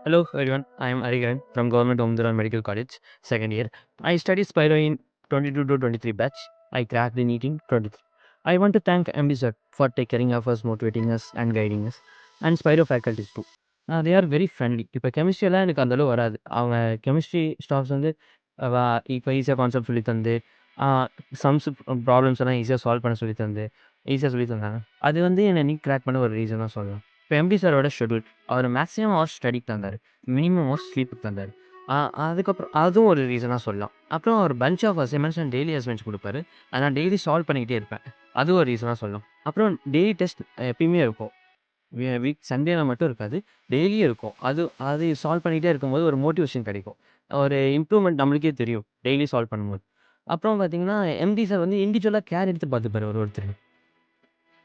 Hello everyone, I am Arigan from Government Omduran Medical College, second year. I studied Spiro in 22 to 23 batch. I cracked the NEET in 23. I want to thank MD sir for taking caring of us, motivating us and guiding us, and Spiro faculties too. They are very friendly. இப்போ கெமிஸ்ட்ரியெல்லாம் எனக்கு அந்தளவு வராது. அவங்க chemistry staffs வந்து இப்போ ஈஸியாக concept சொல்லி தந்து சம்ஸ் ப்ராப்ளம்ஸ் எல்லாம் ஈஸியாக சால்வ் பண்ண சொல்லி தந்து ஈஸியாக சொல்லி தந்தாங்க. அது வந்து என்னை நீட் கிராக் பண்ண ஒரு ரீசனாக சொல்லலாம். இப்போ எம்டி சாரோட ஷெட்யூல் அவர் மேக்ஸிமம் ஹவர்ஸ் ஸ்டடிக்கு தந்தார், மினிமம் ஹவர்ஸ் ஸ்லீப்புக்கு தந்தார். அதுக்கப்புறம் அதுவும் ஒரு ரீசனாக சொல்லலாம். அப்புறம் ஒரு bunch of assignments and daily assignments கொடுப்பாரு. அதை நான் டெய்லி சால்வ் பண்ணிக்கிட்டே இருப்பேன். அதுவும் ஒரு ரீசனாக சொல்லலாம். அப்புறம் டெய்லி டெஸ்ட் எப்பயுமே இருக்கும். வீக் சண்டேல மட்டும் இருக்காது, டெய்லியும் இருக்கும். அது சால்வ் பண்ணிக்கிட்டே இருக்கும்போது ஒரு மோட்டிவேஷன் கிடைக்கும். ஒரு இம்ப்ரூவ்மெண்ட் நம்மளுக்கே தெரியும் டெய்லி சால்வ் பண்ணும்போது. அப்புறம் பார்த்தீங்கன்னா, எம்டி சார் வந்து இண்டிவிஜுவலாக கேர் எடுத்து பார்த்துப்பாரு ஒருத்தரையும்.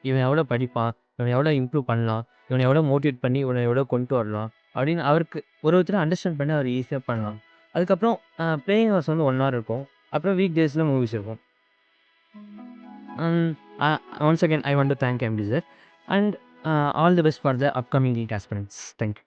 இவன் எவ்வளோ படிப்பான், இவன் எவ்வளோ இம்ப்ரூவ் பண்ணலாம், இவனை எவ்வளோ மோட்டிவேட் பண்ணி இவனை எவ்வளோ கொண்டு வரலாம் அப்படின்னு அவருக்கு ஒருத்தரும் அண்டர்ஸ்டாண்ட் பண்ணி அவர் ஈஸியாக பண்ணலாம். அதுக்கப்புறம் ப்ளேயிங் ஹவர்ஸ் வந்து 1 ஹவர் இருக்கும். அப்புறம் வீக் டேஸில் மூவிஸ் இருக்கும். Once again I want to thank MD sir and all the best for the upcoming NEET aspirants. Thank you.